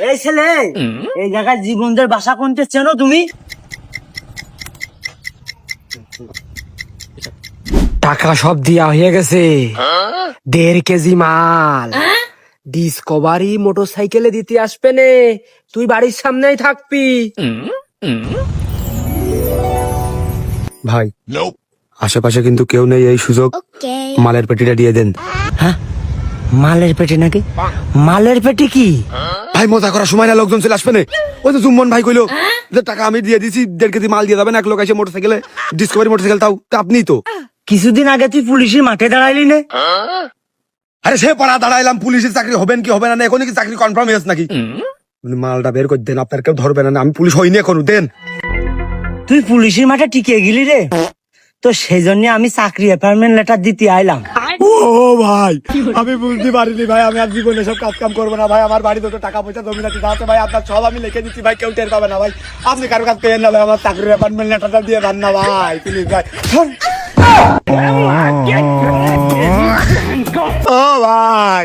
এই ছেলে, এই জায়গায় জীবনদের বাসা কোনটা চেনো তুমি? টাকা সব দিয়া হয়ে গেছে, 1.5 কেজি মাল ডিসকভারি মোটরসাইকেলে দিতে আসবে নে, তুই বাড়ির সামনেই থাকবি। ভাই আশেপাশে কিন্তু কেউ নেই, এই সুযোগ মালের পেটিটা দিয়ে দেন। হ্যাঁ, মালের পেটে নাকি? মালের পেটে কি? ভাই মজা করার সময় না, লোকজন চলে আসবে না। ওই তো জুম্মন ভাই কইলো যে টাকা আমি দিয়ে দিছি, 1.5 কেজি মাল দিয়ে যাবেন। এক লোক এসে মোটরসাইকেলে, ডিসকভারি মোটরসাইকেল, তাও তা আপনি তো। কিছুদিন আগে তুই পুলিশের মাঠে দাঁড়াইলি না? আরে সে পাড়া দাঁড়াইলাম, পুলিশের চাকরি হবেন কি হবে না, এখন কি চাকরি কনফার্ম হয়েছে নাকি? মালটা বের করে দেন, আপনার কেউ ধরবে না, আমি পুলিশ হইনি এখনো, দেন। তুই পুলিশের মাঠে টিকে গেলি রে, তো সেই জন্য আমি চাকরি অ্যাপয়েন্টমেন্ট লেটার দিতে আইলাম। ও ভাই, আমি বুঝতে পারিনি ভাই, আমি আর জীবনে সব কাজ কাম করবো না ভাই। আমার বাড়িতে তো টাকা পয়সা জমিনাতি আছে ভাই, আপনার সব আমি লিখে দিচ্ছি ভাই, কেউ টের পাবে না ভাই। আপনি কারো কাছ পেয়ে না ভাই, আমার চাকরির অ্যাপয়েন্টমেন্ট লেটারটা দিয়ে দেন না ভাই, প্লিজ ভাই। ও ভাই